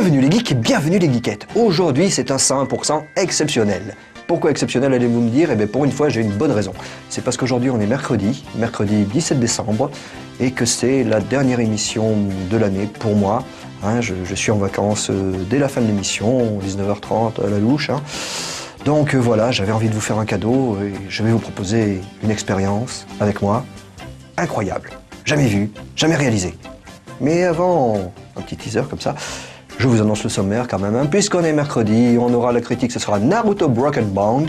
Bienvenue les geeks et bienvenue les geekettes. Aujourd'hui, c'est un 101% exceptionnel. Pourquoi exceptionnel, allez-vous me dire? Eh bien, pour une fois, j'ai une bonne raison. C'est parce qu'aujourd'hui, on est mercredi 17 décembre, et que c'est la dernière émission de l'année pour moi. Je suis en vacances dès la fin de l'émission, 19h30 à la louche. Donc voilà, j'avais envie de vous faire un cadeau et je vais vous proposer une expérience avec moi incroyable. Jamais vue, jamais réalisée. Mais avant, un petit teaser comme ça, je vous annonce le sommaire quand même. Puisqu'on est mercredi, on aura la critique, ce sera Naruto Broken Bond.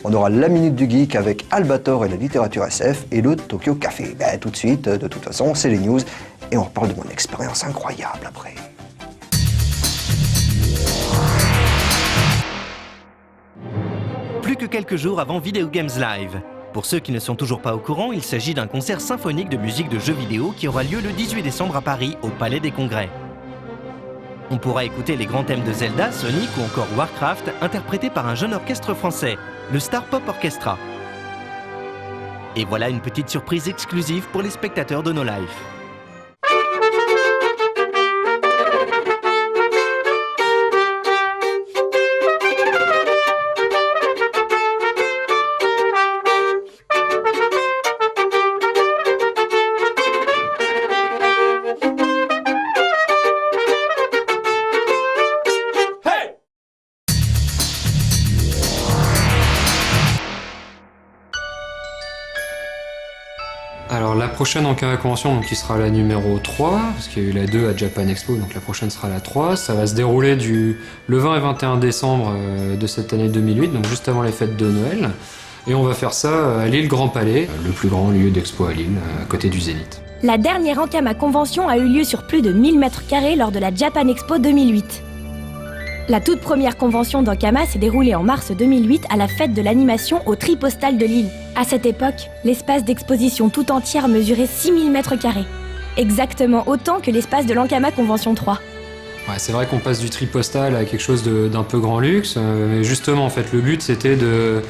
On aura la Minute du Geek avec Albator et la littérature SF et le Tokyo Café. Tout de suite, de toute façon, c'est les news et on reparle de mon expérience incroyable après. Plus que quelques jours avant Video Games Live. Pour ceux qui ne sont toujours pas au courant, il s'agit d'un concert symphonique de musique de jeux vidéo qui aura lieu le 18 décembre à Paris, au Palais des Congrès. On pourra écouter les grands thèmes de Zelda, Sonic ou encore Warcraft, interprétés par un jeune orchestre français, le Star Pop Orchestra. Et voilà une petite surprise exclusive pour les spectateurs de No Life. Alors la prochaine Ankama Convention, donc, qui sera la numéro 3, parce qu'il y a eu la 2 à Japan Expo, donc la prochaine sera la 3. Ça va se dérouler le 20 et 21 décembre de cette année 2008, donc juste avant les fêtes de Noël. Et on va faire ça à Lille Grand Palais, le plus grand lieu d'expo à Lille, à côté du Zénith. La dernière Ankama Convention a eu lieu sur plus de 1000 m² lors de la Japan Expo 2008. La toute première convention d'Ankama s'est déroulée en mars 2008 à la fête de l'animation au Tripostal de Lille. À cette époque, l'espace d'exposition tout entière mesurait 6000 m². Exactement autant que l'espace de l'Ankama Convention 3. Ouais, c'est vrai qu'on passe du Tripostal à quelque chose d'un peu grand luxe, mais justement en fait le but c'était de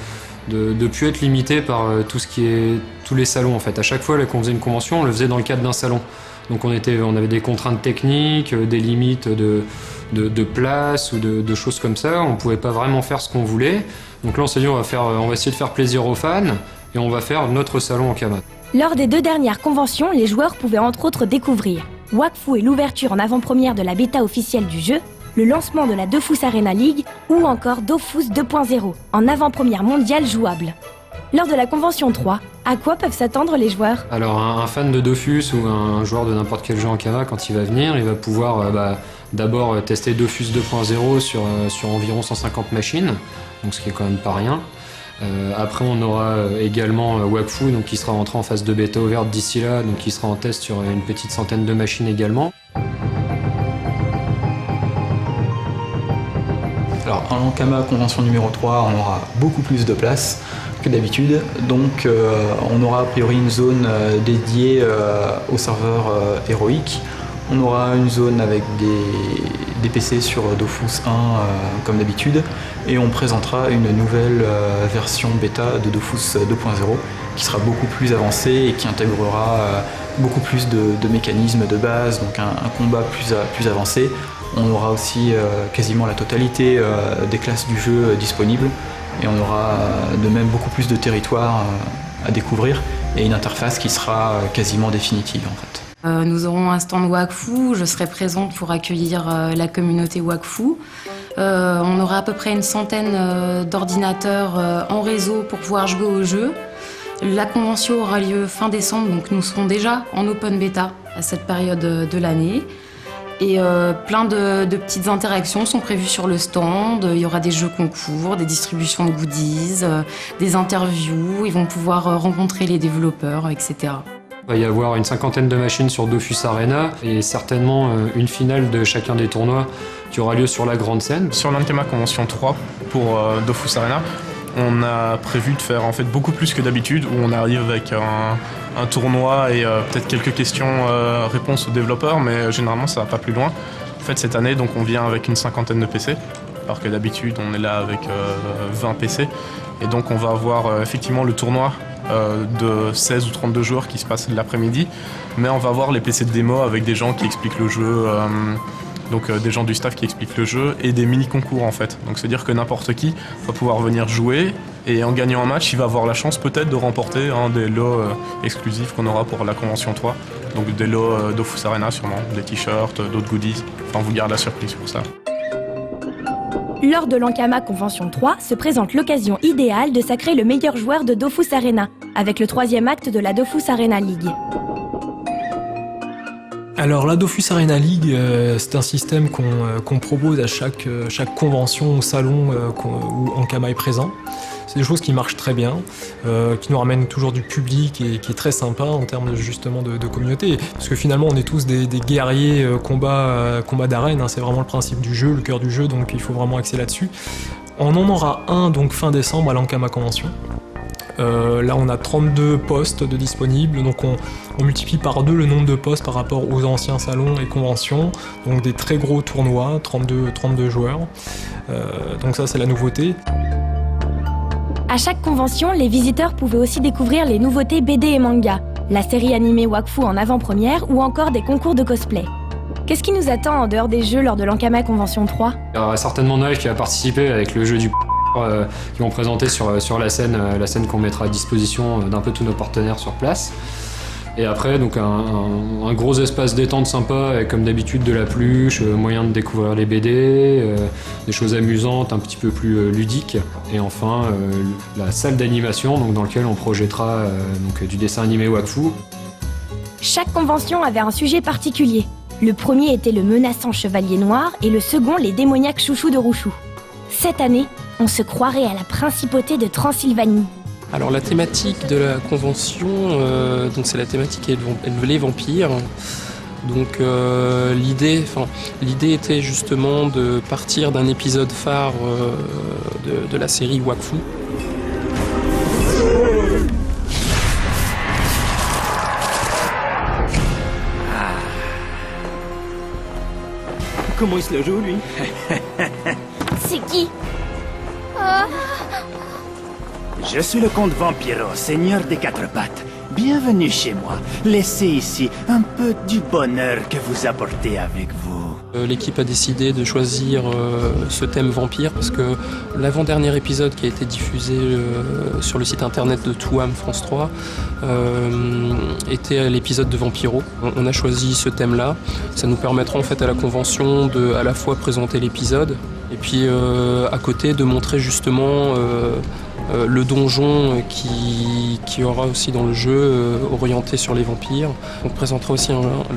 plus être limité par tous les salons en fait. À chaque fois là, qu'on faisait une convention, on le faisait dans le cadre d'un salon. Donc on avait des contraintes techniques, des limites de place ou de choses comme ça. On pouvait pas vraiment faire ce qu'on voulait. Donc là on s'est dit on va essayer de faire plaisir aux fans et on va faire notre salon Ankama. Lors des 2 dernières conventions, les joueurs pouvaient entre autres découvrir Wakfu et l'ouverture en avant-première de la bêta officielle du jeu, le lancement de la Dofus Arena League ou encore Dofus 2.0 en avant-première mondiale jouable. Lors de la convention 3, à quoi peuvent s'attendre les joueurs? Alors un fan de Dofus ou un joueur de n'importe quel jeu Ankama, quand il va venir, il va pouvoir d'abord tester Dofus 2.0 sur environ 150 machines, donc ce qui est quand même pas rien. Après on aura également Wakfu, donc qui sera entré en phase de bêta ouverte d'ici là, donc qui sera en test sur une petite centaine de machines également. Alors en Ankama Convention numéro 3, on aura beaucoup plus de place que d'habitude, donc on aura a priori une zone dédiée au serveur héroïque. On aura une zone avec des PC sur Dofus 1 comme d'habitude, et on présentera une nouvelle version bêta de Dofus 2.0 qui sera beaucoup plus avancée et qui intégrera beaucoup plus de mécanismes de base, donc un combat plus avancé. On aura aussi quasiment la totalité des classes du jeu disponibles, et on aura de même beaucoup plus de territoires à découvrir et une interface qui sera quasiment définitive en fait. Nous aurons un stand Wakfu, je serai présente pour accueillir la communauté Wakfu. On aura à peu près une centaine d'ordinateurs en réseau pour pouvoir jouer au jeu. La convention aura lieu fin décembre, donc nous serons déjà en open bêta à cette période de l'année. Et plein de petites interactions sont prévues sur le stand. Il y aura des jeux concours, des distributions de goodies, des interviews. Ils vont pouvoir rencontrer les développeurs, etc. Il va y avoir une cinquantaine de machines sur Dofus Arena et certainement une finale de chacun des tournois qui aura lieu sur la grande scène. Sur l'Ankama Convention 3 pour Dofus Arena, on a prévu de faire en fait beaucoup plus que d'habitude, où on arrive avec un tournoi et peut-être quelques questions-réponses aux développeurs, mais généralement ça va pas plus loin. En fait cette année donc on vient avec une cinquantaine de PC, alors que d'habitude on est là avec 20 PC, et donc on va avoir effectivement le tournoi de 16 ou 32 joueurs qui se passe l'après-midi, mais on va avoir les PC de démo avec des gens qui expliquent le jeu donc des gens du staff qui expliquent le jeu, et des mini-concours en fait. Donc c'est-à-dire que n'importe qui va pouvoir venir jouer, et en gagnant un match, il va avoir la chance peut-être de remporter des lots exclusifs qu'on aura pour la Convention 3. Donc des lots Dofus Arena sûrement, des t-shirts, d'autres goodies. Enfin, on vous garde la surprise pour ça. Lors de l'Ankama Convention 3 se présente l'occasion idéale de sacrer le meilleur joueur de Dofus Arena, avec le 3e acte de la Dofus Arena League. Alors la Dofus Arena League, c'est un système qu'on propose à chaque convention ou salon où Ankama est présent. C'est des choses qui marchent très bien, qui nous ramènent toujours du public et qui est très sympa en termes justement de communauté. Parce que finalement on est tous des guerriers combat d'arène, hein, c'est vraiment le principe du jeu, le cœur du jeu, donc il faut vraiment axer là-dessus. On en aura un donc fin décembre à l'Ankama Convention. Là on a 32 postes de disponibles, donc on multiplie par 2 le nombre de postes par rapport aux anciens salons et conventions, donc des très gros tournois, 32 joueurs, donc ça c'est la nouveauté. À chaque convention, les visiteurs pouvaient aussi découvrir les nouveautés BD et manga, la série animée Wakfu en avant-première ou encore des concours de cosplay. Qu'est-ce qui nous attend en dehors des jeux lors de l'Ankama Convention 3 ? Il y aura certainement Noël qui va participer avec le jeu du qui vont présenter sur la scène qu'on mettra à disposition d'un peu tous nos partenaires sur place. Et après, donc un gros espace détente sympa avec comme d'habitude de la pluche, moyen de découvrir les BD, des choses amusantes, un petit peu plus ludiques. Et enfin, la salle d'animation donc, dans laquelle on projettera du dessin animé Wakfu. Chaque convention avait un sujet particulier. Le premier était le menaçant chevalier noir et le second les démoniaques chouchous de Rouchou. Cette année, on se croirait à la principauté de Transylvanie. Alors la thématique de la convention, donc c'est la thématique les vampires. Donc l'idée était justement de partir d'un épisode phare de la série Wakfu. Comment il se la joue, lui? C'est qui? Je suis le comte Vampiro, seigneur des 4 pattes. Bienvenue chez moi. Laissez ici un peu du bonheur que vous apportez avec vous. L'équipe a décidé de choisir ce thème vampire parce que l'avant-dernier épisode qui a été diffusé sur le site internet de Touam France 3 était l'épisode de Vampiro. On a choisi ce thème-là. Ça nous permettra en fait à la convention de à la fois présenter l'épisode et puis à côté de montrer justement le donjon qui aura aussi dans le jeu orienté sur les vampires. On présentera aussi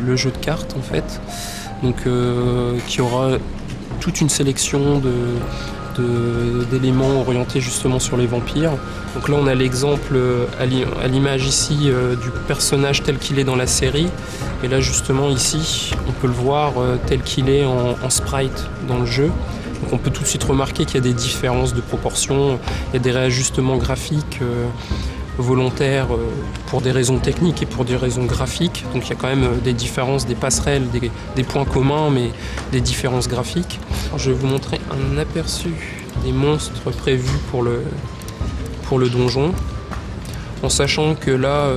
le jeu de cartes en fait. Donc, qui aura toute une sélection d'éléments orientés justement sur les vampires. Donc là on a l'exemple à l'image ici du personnage tel qu'il est dans la série. Et là justement ici on peut le voir tel qu'il est en sprite dans le jeu. Donc on peut tout de suite remarquer qu'il y a des différences de proportions, il y a des réajustements graphiques volontaires pour des raisons techniques et pour des raisons graphiques. Donc il y a quand même des différences, des passerelles, des points communs, mais des différences graphiques. Alors, je vais vous montrer un aperçu des monstres prévus pour le donjon, en sachant que là,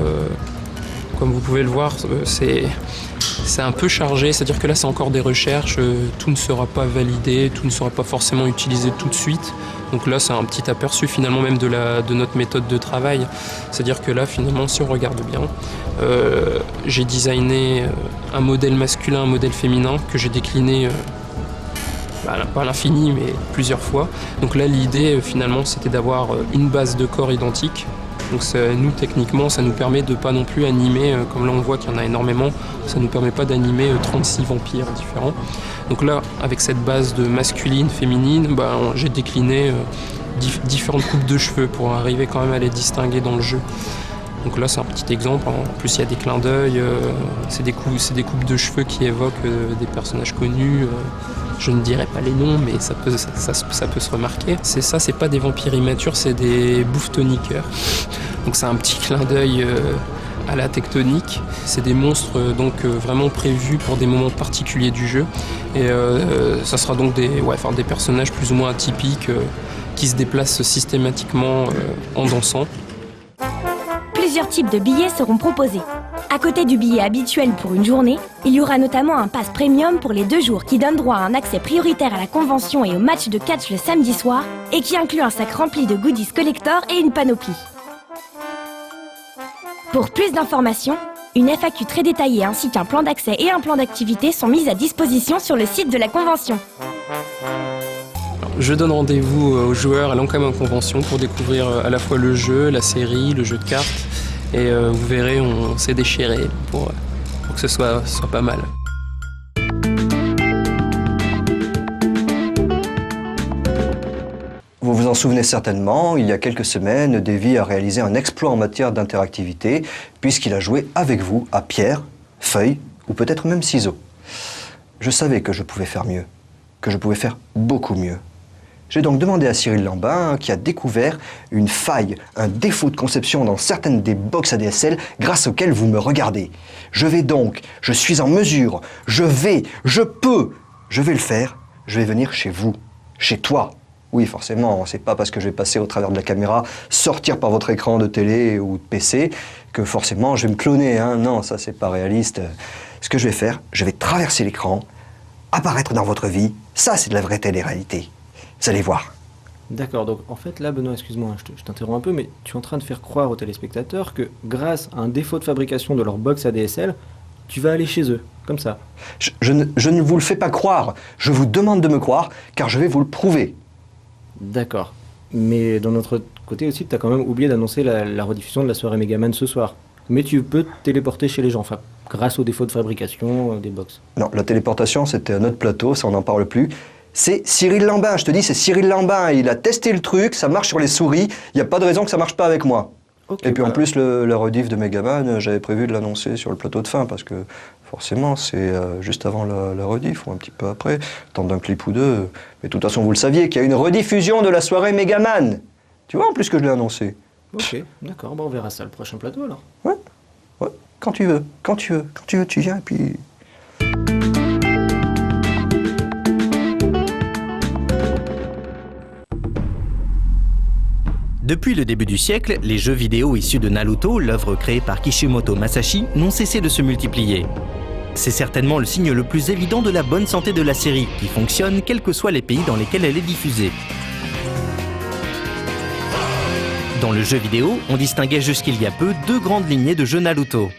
comme vous pouvez le voir, c'est un peu chargé, c'est-à-dire que là c'est encore des recherches, tout ne sera pas validé, tout ne sera pas forcément utilisé tout de suite. Donc là c'est un petit aperçu finalement même de notre méthode de travail. C'est-à-dire que là finalement si on regarde bien, j'ai designé un modèle masculin, un modèle féminin que j'ai décliné pas à l'infini mais plusieurs fois. Donc là l'idée finalement c'était d'avoir une base de corps identique. Donc nous techniquement ça nous permet de pas non plus animer, comme là on voit qu'il y en a énormément, ça nous permet pas d'animer 36 vampires différents. Donc là avec cette base de masculine, féminine, j'ai décliné différentes coupes de cheveux pour arriver quand même à les distinguer dans le jeu. Donc là c'est un petit exemple, en plus il y a des clins d'œil, c'est des coupes de cheveux qui évoquent des personnages connus. Je ne dirai pas les noms, mais ça peut se remarquer. C'est pas des vampires immatures, c'est des bouffetoniqueurs. Donc c'est un petit clin d'œil à la tectonique. C'est des monstres donc vraiment prévus pour des moments particuliers du jeu. Et ça sera donc des personnages plus ou moins atypiques qui se déplacent systématiquement en dansant. Plusieurs types de billets seront proposés. À côté du billet habituel pour une journée, il y aura notamment un pass premium pour les 2 jours qui donne droit à un accès prioritaire à la convention et au match de catch le samedi soir et qui inclut un sac rempli de goodies collector et une panoplie. Pour plus d'informations, une FAQ très détaillée ainsi qu'un plan d'accès et un plan d'activité sont mis à disposition sur le site de la convention. Je donne rendez-vous aux joueurs à l'Ankama Convention pour découvrir à la fois le jeu, la série, le jeu de cartes. Et vous verrez, on s'est déchiré pour que ce soit pas mal. Vous vous en souvenez certainement, il y a quelques semaines, Davy a réalisé un exploit en matière d'interactivité puisqu'il a joué avec vous à pierre, feuille ou peut-être même ciseaux. Je savais que je pouvais faire mieux, que je pouvais faire beaucoup mieux. J'ai donc demandé à Cyril Lambin, qui a découvert une faille, un défaut de conception dans certaines des box ADSL grâce auxquelles vous me regardez. Je suis en mesure, je vais le faire, je vais venir chez vous, chez toi. Oui, forcément, c'est pas parce que je vais passer au travers de la caméra, sortir par votre écran de télé ou de PC, que forcément je vais me cloner, hein. Non, ça c'est pas réaliste. Ce que je vais faire, je vais traverser l'écran, apparaître dans votre vie, ça c'est de la vraie télé-réalité. Vous allez voir. D'accord, donc en fait là Benoît, excuse-moi, je t'interromps un peu, mais tu es en train de faire croire aux téléspectateurs que grâce à un défaut de fabrication de leur box ADSL, tu vas aller chez eux, comme ça. Je ne vous le fais pas croire, je vous demande de me croire, car je vais vous le prouver. D'accord, mais d'un autre côté aussi, tu as quand même oublié d'annoncer la rediffusion de la soirée Megaman ce soir. Mais tu peux te téléporter chez les gens, enfin, grâce au défaut de fabrication des box. Non, la téléportation c'était un autre plateau, ça on n'en parle plus. C'est Cyril Lambin, je te dis, c'est Cyril Lambin. Il a testé le truc, ça marche sur les souris. Il n'y a pas de raison que ça marche pas avec moi. Okay, et puis en plus, la rediff de Megaman, j'avais prévu de l'annoncer sur le plateau de fin, parce que forcément, c'est juste avant la rediff, ou un petit peu après, tant d'un clip ou deux. Mais de toute façon, vous le saviez, qu'il y a une rediffusion de la soirée Megaman. Tu vois, en plus que je l'ai annoncé. Ok, d'accord, bon, on verra ça le prochain plateau alors. Ouais, quand tu veux, tu viens, et puis... Depuis le début du siècle, les jeux vidéo issus de Naruto, l'œuvre créée par Kishimoto Masashi, n'ont cessé de se multiplier. C'est certainement le signe le plus évident de la bonne santé de la série, qui fonctionne quels que soient les pays dans lesquels elle est diffusée. Dans le jeu vidéo, on distinguait jusqu'il y a peu 2 grandes lignées de jeux Naruto.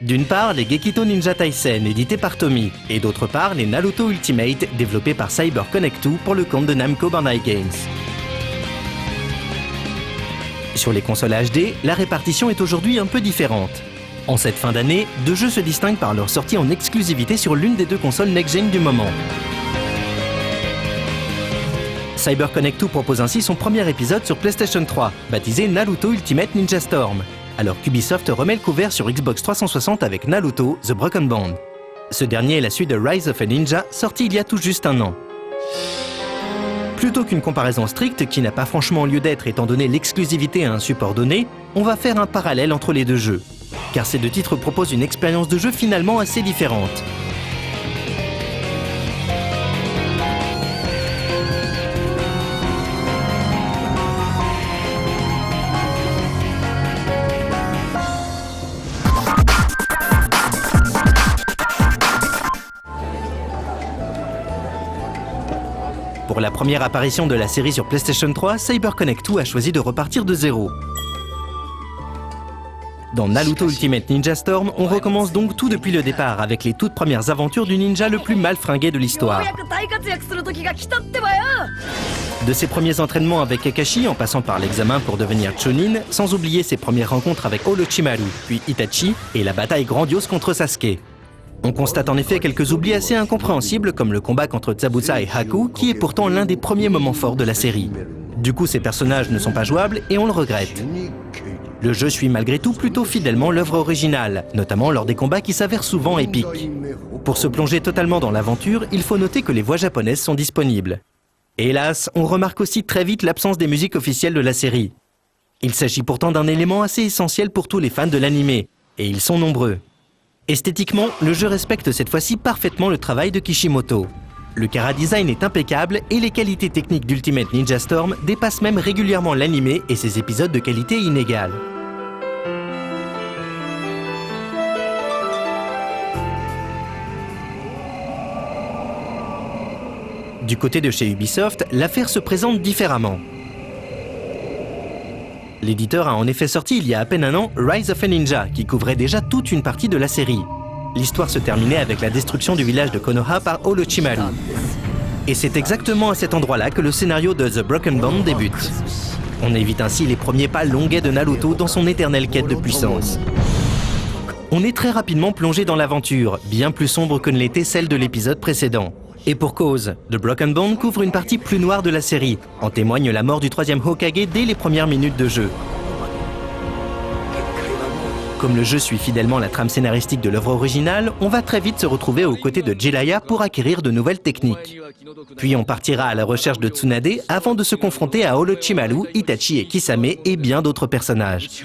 D'une part, les Gekito Ninja Taisen, édités par Tomy, et d'autre part, les Naruto Ultimate, développés par Cyber Connect 2 pour le compte de Namco Bandai Games. Sur les consoles HD, la répartition est aujourd'hui un peu différente. En cette fin d'année, 2 jeux se distinguent par leur sortie en exclusivité sur l'une des 2 consoles next-gen du moment. Cyber Connect 2 propose ainsi son premier épisode sur PlayStation 3, baptisé Naruto Ultimate Ninja Storm, alors qu'Ubisoft remet le couvert sur Xbox 360 avec Naruto The Broken Bond. Ce dernier est la suite de Rise of a Ninja, sorti il y a tout juste un an. Plutôt qu'une comparaison stricte qui n'a pas franchement lieu d'être étant donné l'exclusivité à un support donné, on va faire un parallèle entre les 2 jeux. Car ces 2 titres proposent une expérience de jeu finalement assez différente. Pour la première apparition de la série sur PlayStation 3, Cyber Connect 2 a choisi de repartir de zéro. Dans Naruto Ultimate Ninja Storm, on recommence donc tout depuis le départ avec les toutes premières aventures du ninja le plus mal fringué de l'histoire. De ses premiers entraînements avec Kakashi en passant par l'examen pour devenir Chunin, sans oublier ses premières rencontres avec Orochimaru, puis Itachi et la bataille grandiose contre Sasuke. On constate en effet quelques oublis assez incompréhensibles comme le combat contre Zabuza et Haku qui est pourtant l'un des premiers moments forts de la série. Du coup ces personnages ne sont pas jouables et on le regrette. Le jeu suit malgré tout plutôt fidèlement l'œuvre originale, notamment lors des combats qui s'avèrent souvent épiques. Pour se plonger totalement dans l'aventure, il faut noter que les voix japonaises sont disponibles. Hélas, on remarque aussi très vite l'absence des musiques officielles de la série. Il s'agit pourtant d'un élément assez essentiel pour tous les fans de l'animé, et ils sont nombreux. Esthétiquement, le jeu respecte cette fois-ci parfaitement le travail de Kishimoto. Le chara-design est impeccable et les qualités techniques d'Ultimate Ninja Storm dépassent même régulièrement l'animé et ses épisodes de qualité inégale. Du côté de chez Ubisoft, l'affaire se présente différemment. L'éditeur a en effet sorti il y a à peine un an Rise of a Ninja, qui couvrait déjà toute une partie de la série. L'histoire se terminait avec la destruction du village de Konoha par Orochimaru. Et c'est exactement à cet endroit-là que le scénario de The Broken Bond débute. On évite ainsi les premiers pas longuets de Naruto dans son éternelle quête de puissance. On est très rapidement plongé dans l'aventure, bien plus sombre que ne l'était celle de l'épisode précédent. Et pour cause, The Broken Bond couvre une partie plus noire de la série. En témoigne la mort du 3e Hokage dès les premières minutes de jeu. Comme le jeu suit fidèlement la trame scénaristique de l'œuvre originale, on va très vite se retrouver aux côtés de Jiraiya pour acquérir de nouvelles techniques. Puis on partira à la recherche de Tsunade avant de se confronter à Orochimaru, Itachi et Kisame et bien d'autres personnages.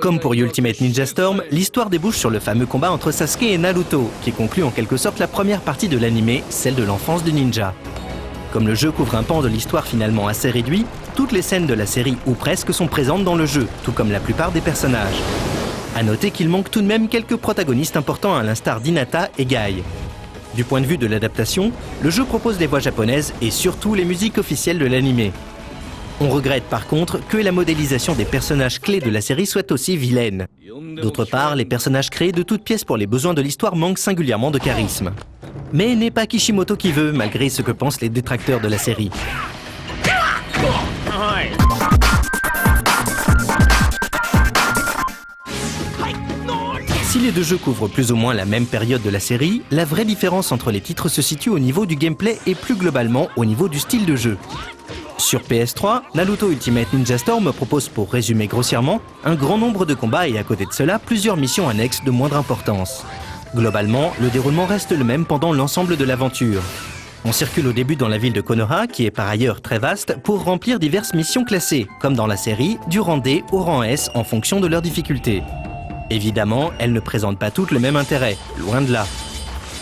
Comme pour Ultimate Ninja Storm, l'histoire débouche sur le fameux combat entre Sasuke et Naruto, qui conclut en quelque sorte la première partie de l'anime, celle de l'enfance du ninja. Comme le jeu couvre un pan de l'histoire finalement assez réduit, toutes les scènes de la série ou presque sont présentes dans le jeu, tout comme la plupart des personnages. A noter qu'il manque tout de même quelques protagonistes importants à l'instar d'Hinata et Guy. Du point de vue de l'adaptation, le jeu propose des voix japonaises et surtout les musiques officielles de l'anime. On regrette par contre que la modélisation des personnages clés de la série soit aussi vilaine. D'autre part, les personnages créés de toutes pièces pour les besoins de l'histoire manquent singulièrement de charisme. Mais n'est pas Kishimoto qui veut, malgré ce que pensent les détracteurs de la série. Si les deux jeux couvrent plus ou moins la même période de la série, la vraie différence entre les titres se situe au niveau du gameplay et plus globalement au niveau du style de jeu. Sur PS3, Naruto Ultimate Ninja Storm propose, pour résumer grossièrement, un grand nombre de combats et à côté de cela, plusieurs missions annexes de moindre importance. Globalement, le déroulement reste le même pendant l'ensemble de l'aventure. On circule au début dans la ville de Konoha, qui est par ailleurs très vaste, pour remplir diverses missions classées, comme dans la série, du rang D au rang S en fonction de leur difficulté. Évidemment, elles ne présentent pas toutes le même intérêt, loin de là.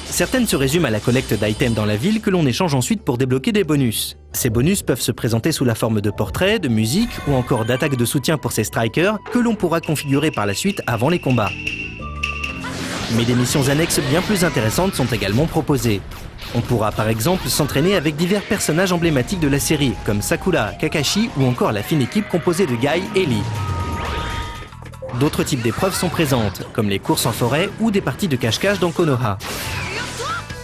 Certaines se résument à la collecte d'items dans la ville que l'on échange ensuite pour débloquer des bonus. Ces bonus peuvent se présenter sous la forme de portraits, de musique ou encore d'attaques de soutien pour ces strikers que l'on pourra configurer par la suite avant les combats. Mais des missions annexes bien plus intéressantes sont également proposées. On pourra par exemple s'entraîner avec divers personnages emblématiques de la série, comme Sakura, Kakashi ou encore la fine équipe composée de Guy et Lee. D'autres types d'épreuves sont présentes, comme les courses en forêt ou des parties de cache-cache dans Konoha.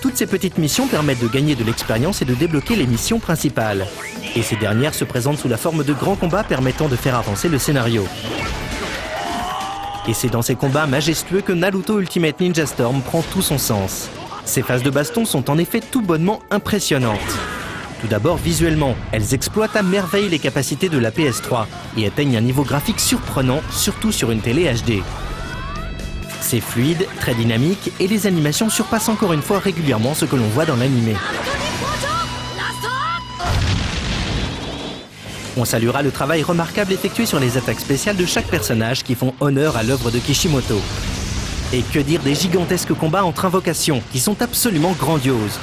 Toutes ces petites missions permettent de gagner de l'expérience et de débloquer les missions principales. Et ces dernières se présentent sous la forme de grands combats permettant de faire avancer le scénario. Et c'est dans ces combats majestueux que Naruto Ultimate Ninja Storm prend tout son sens. Ces phases de baston sont en effet tout bonnement impressionnantes. Tout d'abord visuellement, elles exploitent à merveille les capacités de la PS3 et atteignent un niveau graphique surprenant, surtout sur une télé HD. C'est fluide, très dynamique et les animations surpassent encore une fois régulièrement ce que l'on voit dans l'anime. On saluera le travail remarquable effectué sur les attaques spéciales de chaque personnage qui font honneur à l'œuvre de Kishimoto. Et que dire des gigantesques combats entre invocations qui sont absolument grandioses.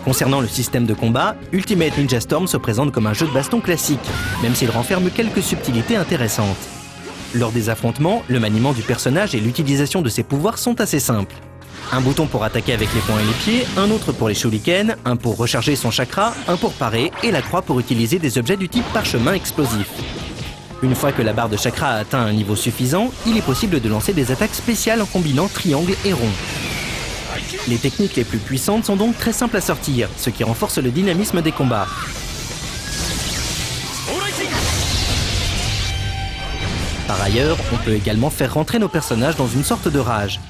Concernant le système de combat, Ultimate Ninja Storm se présente comme un jeu de baston classique, même s'il renferme quelques subtilités intéressantes. Lors des affrontements, le maniement du personnage et l'utilisation de ses pouvoirs sont assez simples. Un bouton pour attaquer avec les poings et les pieds, un autre pour les shurikens, un pour recharger son chakra, un pour parer et la croix pour utiliser des objets du type parchemin explosif. Une fois que la barre de chakra a atteint un niveau suffisant, il est possible de lancer des attaques spéciales en combinant triangle et rond. Les techniques les plus puissantes sont donc très simples à sortir, ce qui renforce le dynamisme des combats. Par ailleurs, on peut également faire rentrer nos personnages dans une sorte de rage.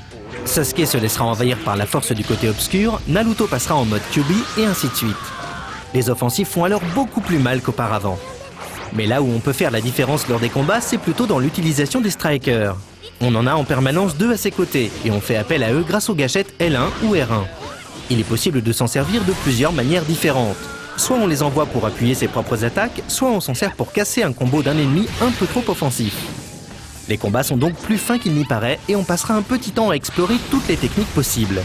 Sasuke se laissera envahir par la force du côté obscur, Naruto passera en mode Kyuubi et ainsi de suite. Les offensifs font alors beaucoup plus mal qu'auparavant. Mais là où on peut faire la différence lors des combats, c'est plutôt dans l'utilisation des strikers. On en a en permanence 2 à ses côtés et on fait appel à eux grâce aux gâchettes L1 ou R1. Il est possible de s'en servir de plusieurs manières différentes. Soit on les envoie pour appuyer ses propres attaques, soit on s'en sert pour casser un combo d'un ennemi un peu trop offensif. Les combats sont donc plus fins qu'il n'y paraît et on passera un petit temps à explorer toutes les techniques possibles.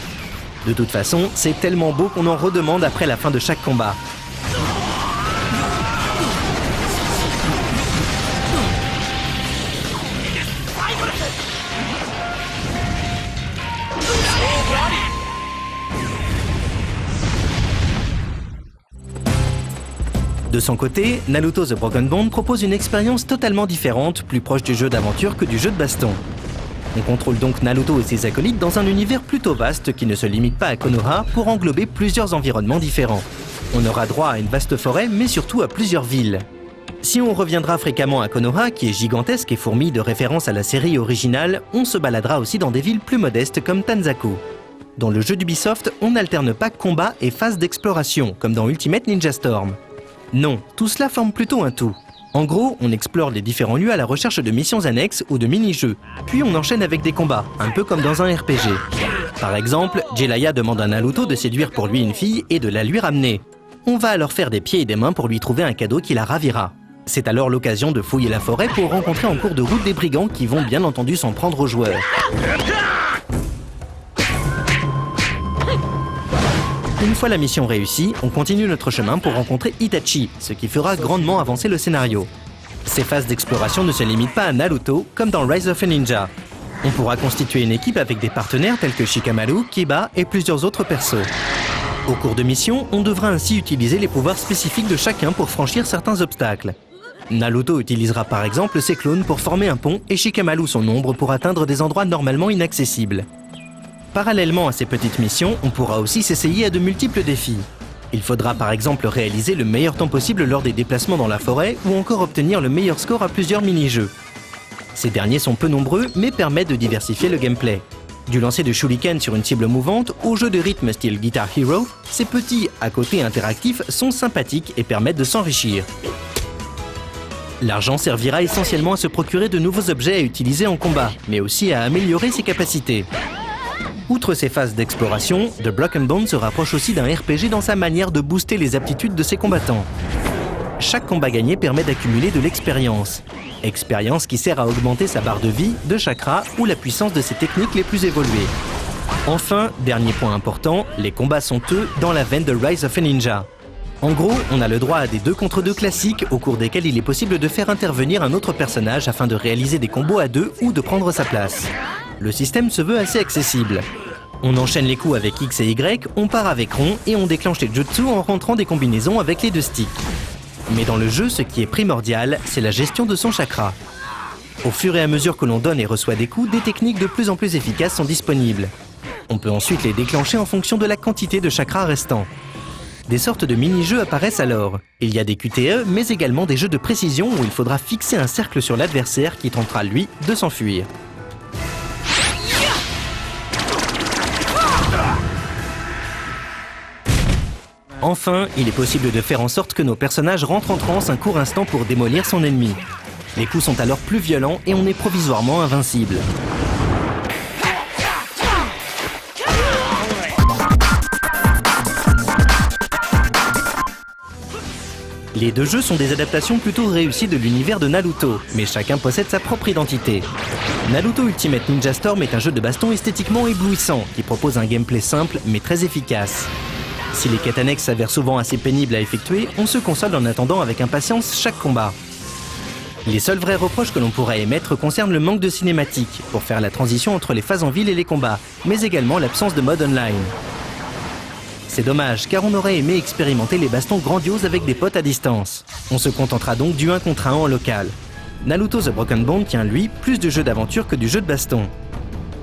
De toute façon, c'est tellement beau qu'on en redemande après la fin de chaque combat. De son côté, Naruto The Broken Bond propose une expérience totalement différente, plus proche du jeu d'aventure que du jeu de baston. On contrôle donc Naruto et ses acolytes dans un univers plutôt vaste qui ne se limite pas à Konoha pour englober plusieurs environnements différents. On aura droit à une vaste forêt, mais surtout à plusieurs villes. Si on reviendra fréquemment à Konoha, qui est gigantesque et fourmille de références à la série originale, on se baladera aussi dans des villes plus modestes comme Tanzaku. Dans le jeu d'Ubisoft, on n'alterne pas combat et phase d'exploration, comme dans Ultimate Ninja Storm. Non, tout cela forme plutôt un tout. En gros, on explore les différents lieux à la recherche de missions annexes ou de mini-jeux, puis on enchaîne avec des combats, un peu comme dans un RPG. Par exemple, Jiraiya demande à Naruto de séduire pour lui une fille et de la lui ramener. On va alors faire des pieds et des mains pour lui trouver un cadeau qui la ravira. C'est alors l'occasion de fouiller la forêt pour rencontrer en cours de route des brigands qui vont bien entendu s'en prendre aux joueurs. Une fois la mission réussie, on continue notre chemin pour rencontrer Itachi, ce qui fera grandement avancer le scénario. Ces phases d'exploration ne se limitent pas à Naruto, comme dans Rise of a Ninja. On pourra constituer une équipe avec des partenaires tels que Shikamaru, Kiba et plusieurs autres persos. Au cours de mission, on devra ainsi utiliser les pouvoirs spécifiques de chacun pour franchir certains obstacles. Naruto utilisera par exemple ses clones pour former un pont et Shikamaru son ombre pour atteindre des endroits normalement inaccessibles. Parallèlement à ces petites missions, on pourra aussi s'essayer à de multiples défis. Il faudra par exemple réaliser le meilleur temps possible lors des déplacements dans la forêt ou encore obtenir le meilleur score à plusieurs mini-jeux. Ces derniers sont peu nombreux mais permettent de diversifier le gameplay. Du lancer de shuriken sur une cible mouvante au jeu de rythme style Guitar Hero, ces petits à côté interactifs sont sympathiques et permettent de s'enrichir. L'argent servira essentiellement à se procurer de nouveaux objets à utiliser en combat, mais aussi à améliorer ses capacités. Outre ces phases d'exploration, The Broken Bond se rapproche aussi d'un RPG dans sa manière de booster les aptitudes de ses combattants. Chaque combat gagné permet d'accumuler de l'expérience. Expérience qui sert à augmenter sa barre de vie, de chakra ou la puissance de ses techniques les plus évoluées. Enfin, dernier point important, les combats sont eux dans la veine de Rise of a Ninja. En gros, on a le droit à des 2 contre 2 classiques au cours desquels il est possible de faire intervenir un autre personnage afin de réaliser des combos à 2 ou de prendre sa place. Le système se veut assez accessible. On enchaîne les coups avec X et Y, on part avec rond et on déclenche les jutsu en rentrant des combinaisons avec les 2 sticks. Mais dans le jeu, ce qui est primordial, c'est la gestion de son chakra. Au fur et à mesure que l'on donne et reçoit des coups, des techniques de plus en plus efficaces sont disponibles. On peut ensuite les déclencher en fonction de la quantité de chakra restant. Des sortes de mini-jeux apparaissent alors. Il y a des QTE, mais également des jeux de précision où il faudra fixer un cercle sur l'adversaire qui tentera, lui, de s'enfuir. Enfin, il est possible de faire en sorte que nos personnages rentrent en transe un court instant pour démolir son ennemi. Les coups sont alors plus violents et on est provisoirement invincible. Les 2 jeux sont des adaptations plutôt réussies de l'univers de Naruto, mais chacun possède sa propre identité. Naruto Ultimate Ninja Storm est un jeu de baston esthétiquement éblouissant, qui propose un gameplay simple mais très efficace. Si les quêtes annexes s'avèrent souvent assez pénibles à effectuer, on se console en attendant avec impatience chaque combat. Les seuls vrais reproches que l'on pourrait émettre concernent le manque de cinématiques, pour faire la transition entre les phases en ville et les combats, mais également l'absence de mode online. C'est dommage, car on aurait aimé expérimenter les bastons grandioses avec des potes à distance. On se contentera donc du 1 contre 1 en local. Naruto The Broken Bond tient, lui, plus de jeux d'aventure que du jeu de baston.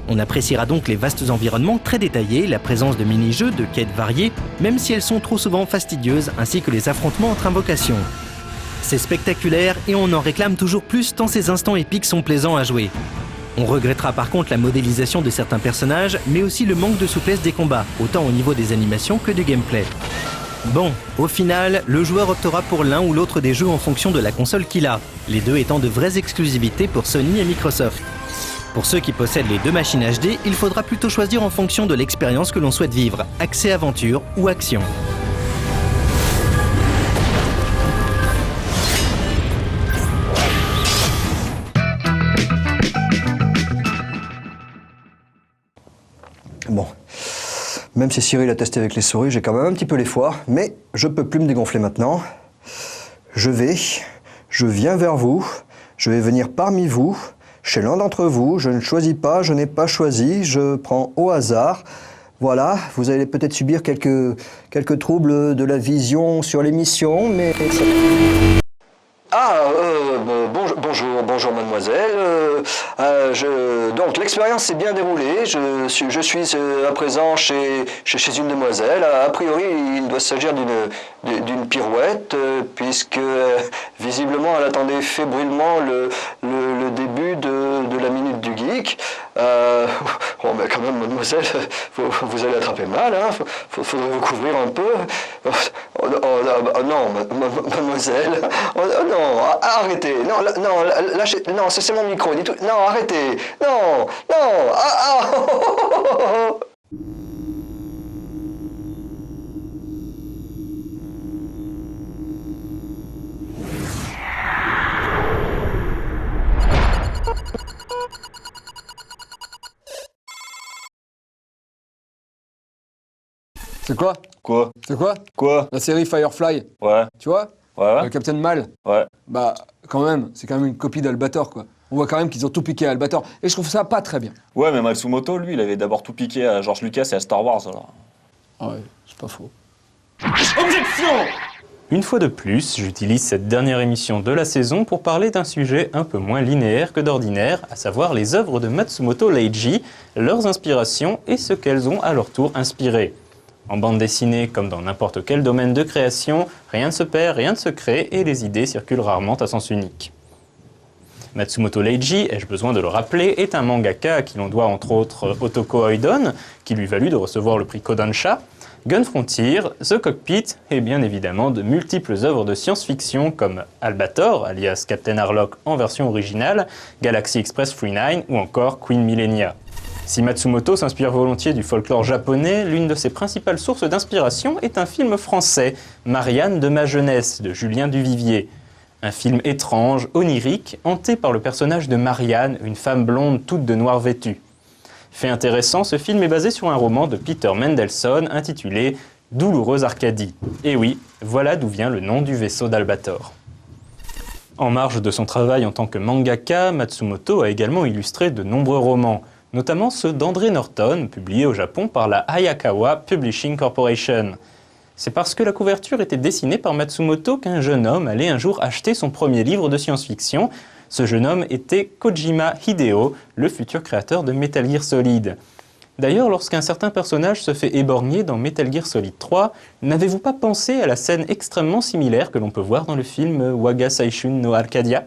On appréciera donc les vastes environnements très détaillés, la présence de mini-jeux, de quêtes variées, même si elles sont trop souvent fastidieuses, ainsi que les affrontements entre invocations. C'est spectaculaire et on en réclame toujours plus tant ces instants épiques sont plaisants à jouer. On regrettera par contre la modélisation de certains personnages, mais aussi le manque de souplesse des combats, autant au niveau des animations que du gameplay. Bon, au final, le joueur optera pour l'un ou l'autre des jeux en fonction de la console qu'il a, les 2 étant de vraies exclusivités pour Sony et Microsoft. Pour ceux qui possèdent les 2 machines HD, il faudra plutôt choisir en fonction de l'expérience que l'on souhaite vivre, accès aventure ou action. Bon, Même si Cyril a testé avec les souris, j'ai quand même un petit peu les foies, mais je peux plus me dégonfler maintenant. Je viens vers vous, je vais venir parmi vous, chez l'un d'entre vous, je ne choisis pas, je n'ai pas choisi, je prends au hasard. Voilà, vous allez peut-être subir quelques troubles de la vision sur l'émission, mais... Bonjour mademoiselle. Donc l'expérience s'est bien déroulée. Je suis à présent chez une demoiselle. A priori, il doit s'agir d'une pirouette, puisque visiblement elle attendait fébrilement le début de la minute du geek. Bon, ben quand même, mademoiselle, vous allez attraper mal, hein. Faudrait vous couvrir un peu. Non, mademoiselle. Non, arrêtez. Non, lâchez. Non, c'est mon micro. Dites tout. Non, arrêtez. Non. C'est quoi? Quoi? C'est quoi? Quoi? La série Firefly. Ouais. Tu vois? Ouais. Captain Mal. Ouais. Bah, quand même, c'est quand même une copie d'Albator, quoi. On voit quand même qu'ils ont tout piqué à Albator. Et je trouve ça pas très bien. Ouais, mais Matsumoto, lui, il avait d'abord tout piqué à George Lucas et à Star Wars, alors. Ouais, c'est pas faux. Objection! Une fois de plus, j'utilise cette dernière émission de la saison pour parler d'un sujet un peu moins linéaire que d'ordinaire, à savoir les œuvres de Matsumoto Leiji, leurs inspirations et ce qu'elles ont à leur tour inspiré. En bande dessinée, comme dans n'importe quel domaine de création, rien ne se perd, rien ne se crée et les idées circulent rarement à sens unique. Matsumoto Leiji, ai-je besoin de le rappeler, est un mangaka à qui l'on doit entre autres Otoko Oidon, qui lui valut de recevoir le prix Kodansha, Gun Frontier, The Cockpit et bien évidemment de multiples œuvres de science-fiction comme Albator, alias Captain Harlock en version originale, Galaxy Express 39 ou encore Queen Millennia. Si Matsumoto s'inspire volontiers du folklore japonais, l'une de ses principales sources d'inspiration est un film français, Marianne de ma jeunesse, de Julien Duvivier. Un film étrange, onirique, hanté par le personnage de Marianne, une femme blonde toute de noir vêtue. Fait intéressant, ce film est basé sur un roman de Peter Mendelssohn intitulé « Douloureuse Arcadie ». Et oui, voilà d'où vient le nom du vaisseau d'Albator. En marge de son travail en tant que mangaka, Matsumoto a également illustré de nombreux romans, notamment ceux d'André Norton, publiés au Japon par la Hayakawa Publishing Corporation. C'est parce que la couverture était dessinée par Matsumoto qu'un jeune homme allait un jour acheter son premier livre de science-fiction. Ce jeune homme était Kojima Hideo, le futur créateur de Metal Gear Solid. D'ailleurs, lorsqu'un certain personnage se fait éborgner dans Metal Gear Solid 3, n'avez-vous pas pensé à la scène extrêmement similaire que l'on peut voir dans le film Waga Seishun no Arcadia ?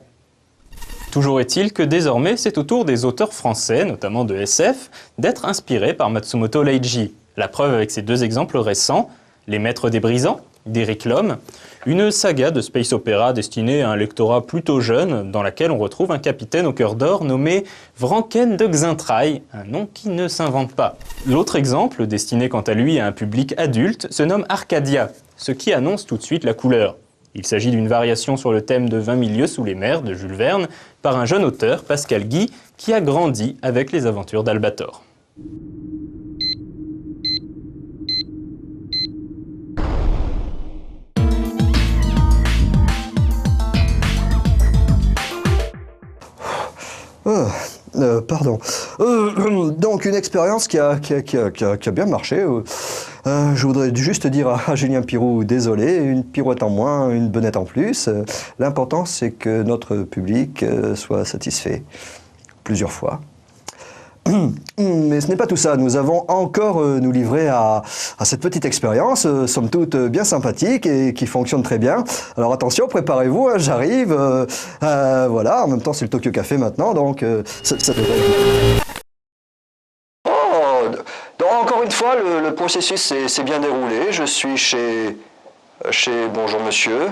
Toujours est-il que désormais, c'est au tour des auteurs français, notamment de SF, d'être inspirés par Matsumoto Leiji. La preuve avec ces deux exemples récents, Les Maîtres des Brisants, d'Eric Lhomme, une saga de space opéra destinée à un lectorat plutôt jeune, dans laquelle on retrouve un capitaine au cœur d'or nommé Wranken de Xintrailles, un nom qui ne s'invente pas. L'autre exemple, destiné quant à lui à un public adulte, se nomme Arcadia, ce qui annonce tout de suite la couleur. Il s'agit d'une variation sur le thème de 20 000 lieues sous les mers de Jules Verne par un jeune auteur, Pascal Guy, qui a grandi avec les aventures d'Albator. Pardon. Donc une expérience qui a bien marché. Je voudrais juste dire à Julien Pirou, désolé, une pirouette en moins, une bonnette en plus. L'important, c'est que notre public soit satisfait plusieurs fois. Mais ce n'est pas tout ça. Nous avons encore nous livré à cette petite expérience, somme toute bien sympathique et qui fonctionne très bien. Alors attention, préparez-vous, hein, j'arrive. Voilà, en même temps c'est le Tokyo Café maintenant, donc ça devrait être... Donc encore une fois, le processus s'est bien déroulé. Je suis chez Bonjour Monsieur.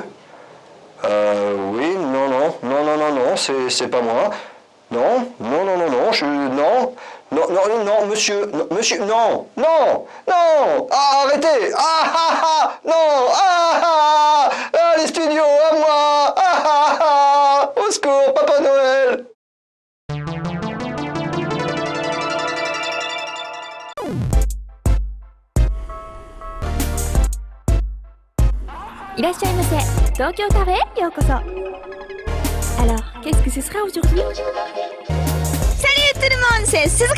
Oui, non, c'est pas moi. Non, monsieur, non, arrêtez, non, les studios, à moi, au secours, Papa Noël. いらっしゃいませ。東京カフェへようこそ。Alors, qu'est-ce que ce sera aujourd'hui? Salut tout le monde, c'est Suzuka。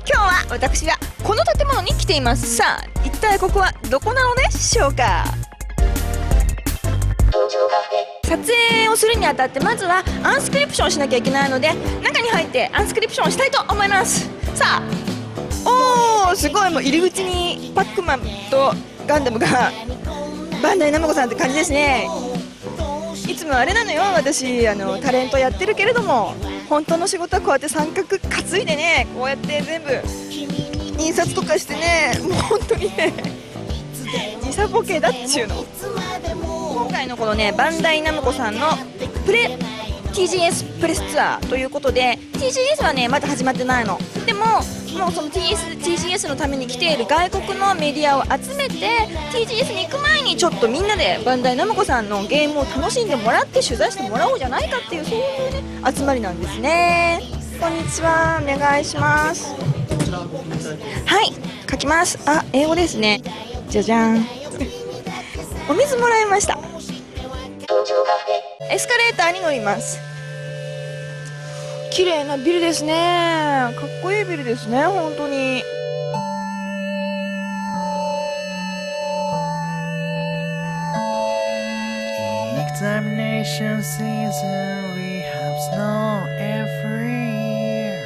今日は私はこの建物に来ています。さあ、一体ここはどこなのでしょうか。撮影をするにあたってまずはアンスクリプションしなきゃいけないので、中に入ってアンスクリプションをしたいと思います。さあ、おー、すごい、もう入り口にパックマンとガンダムがバンダイナムコさんって感じですね。いつもあれなのよ、私タレントやってるけれども、本当の仕事はこうやって三角担いでね、こうやって全部印刷とかしてね、もう本当にね時差ボケだっちゅうの。今回のこのねバンダイナムコさんのプレ TGS プレスツアーということで、 TGS はねまだ始まってないの。でももうその TGS のために来ている外国のメディアを集めて TGS に行く前にちょっとみんなでバンダイナムコさんのゲームを楽しんでもらって取材してもらおうじゃないかっていう、そういうね集まりなんですね。こんにちは、お願いします。はい、書きます。あ、英語ですね。じゃじゃんお水もらいました。エスカレーターに乗ります。綺麗なビルですね。かっこいいビルですね、本当に。Examination season, we have snow every year.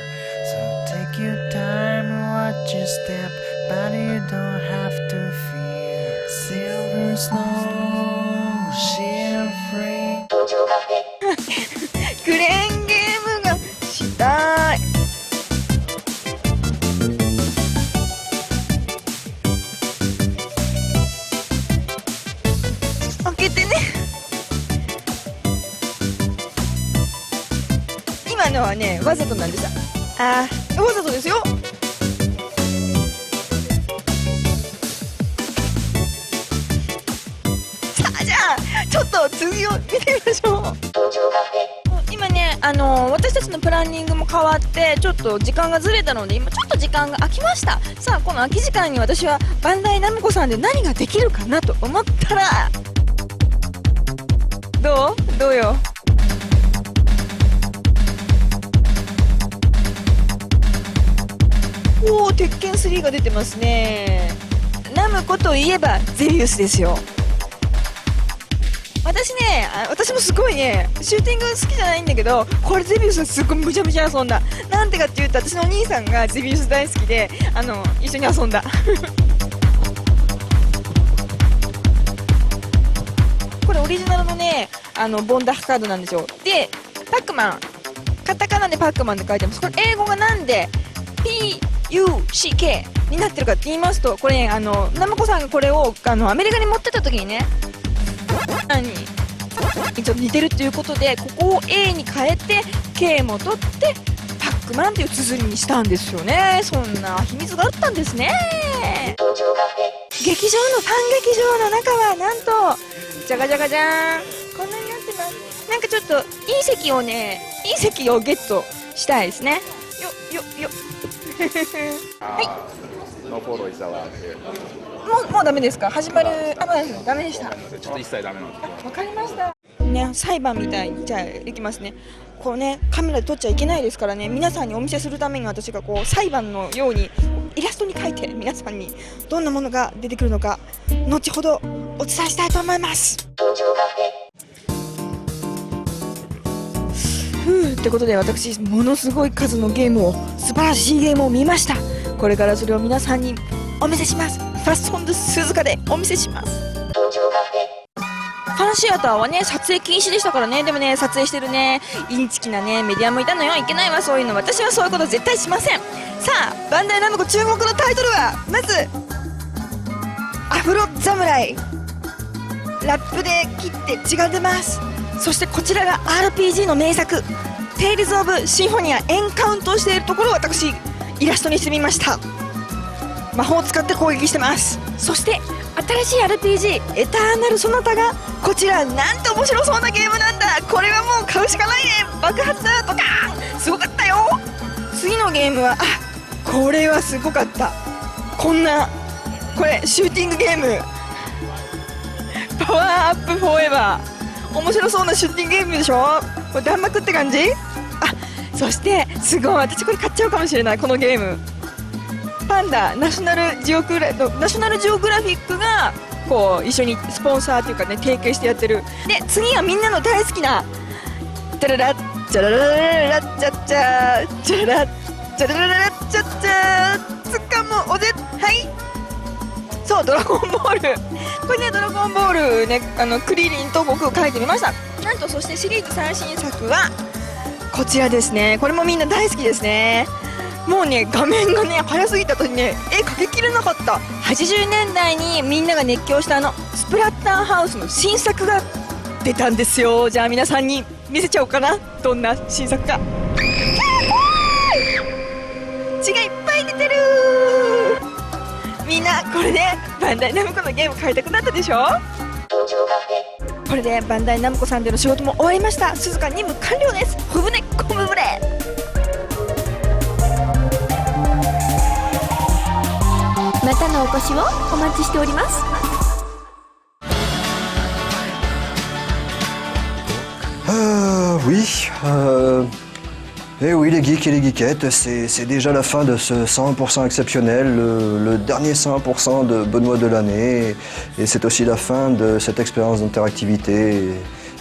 So take your time, watch your step, but you don't have to fear. Silver snow, sheer free. クレーンゲームがしたい。開けてね。今のはねわざとなんです。あー、わざとですよ。さあ、じゃあちょっと次を見てみましょう。今ね、私たちのプランニングも変わってちょっと時間がずれたので、今ちょっと時間が空きました。さあ、この空き時間に私はバンダイナムコさんで何ができるかなと思ったら、どうよ。おー、鉄拳3が出てますね。ナムコといえばゼビウスですよ。私もすごいねシューティング好きじゃないんだけど、これゼビウスすっごいむちゃむちゃ遊んだ。なんてかっていうと、私のお兄さんがゼビウス大好きで一緒に遊んだこれオリジナルのねボンダフカードなんですよ。でパックマン、カタカナでパックマンって書いてます。これ英語がなんで PUCK になってるかって言いますと、これナムコさんがこれをアメリカに持ってった時にね、一応似てるということで、ここを A に変えて K も取ってパックマンという綴りにしたんですよね。そんな秘密があったんですね。劇場のファン劇場の中はなんとじゃがじゃがじゃーん、こんなになってます。なんかちょっと隕石をゲットしたいですね。よはい、もうダメですか？始まる。あ、まだダメでした。ちょっと一切ダメなんですけど。わかりました。ね、裁判みたいにじゃあいきますね。こうね、カメラで撮っちゃいけないですからね。皆さんにお見せするために私がこう裁判のようにイラストに描いて皆さんにどんなものが出てくるのか後ほどお伝えしたいと思います。ってことで私ものすごい数のゲームを、素晴らしいゲームを見ました。これからそれを皆さんにお見せします。ファストンド鈴鹿でお見せします。ファンシアターはね撮影禁止でしたからね。でもね撮影してるねインチキなねメディアもいたのよ。いけないわそういうの。私はそういうこと絶対しません。さあ、バンダイナムコ注目のタイトルはまずアフロ侍、ラップで切って血が出ます。そしてこちらが RPG の名作テイルズ・オブ・シンフォニア、エンカウントをしているところを私イラストにしてみました。魔法を使って攻撃してます。そして新しい RPG エターナルソナタがこちら、なんて面白そうなゲームなんだ。これはもう買うしかないね。爆発だドカーン、すごかったよ。次のゲームはこれはすごかった。これシューティングゲームパパワーアップフォーエバー。面白そうなシューティングゲームでしょ。これ弾幕って感じ。あ、そしてすごい、私これ買っちゃうかもしれない、このゲーム。パンダナショナルジオグラフィックがこう一緒にスポンサーというかね、提携してやってる。で次はみんなの大好きなチャララッチャララララッチャッチャーチャララッチャララララッチャッチャーつかむおぜ。はい、そう、ドラゴンボール。これね、ドラゴンボールね、クリリンと悟空書いてみました。なんと、そしてシリーズ最新作はこちらですね。これもみんな大好きですね。もうね、画面がね早すぎたとね、絵描ききれなかった。80年代にみんなが熱狂したスプラッターハウスの新作が出たんですよ。じゃあ皆さんに見せちゃおうかな、どんな新作か。血がいっぱい出てる。みんなこれでバンダイナムコのゲーム買いたくなったでしょ。これでバンダイナムコさんでの仕事も終わりました。鈴鹿任務完了です。ふぶねこむぶれ。またのお越しをお待ちしております。Oui, et oui les geeks et les geekettes, c'est déjà la fin de ce 100% exceptionnel, le dernier 100% de Benoît de l'année, et c'est aussi la fin de cette expérience d'interactivité.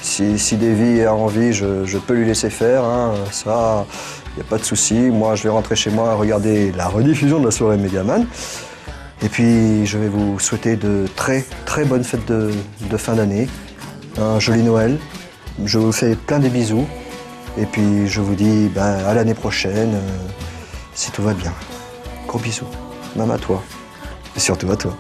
Si Davy a envie, je peux lui laisser faire, hein, ça, il n'y a pas de souci. Moi, je vais rentrer chez moi regarder la rediffusion de la soirée Megaman. Et puis, je vais vous souhaiter de très très bonnes fêtes de fin d'année, un joli Noël. Je vous fais plein de bisous. Et puis, je vous dis à l'année prochaine, si tout va bien. Gros bisous. Même à toi. Et surtout à toi.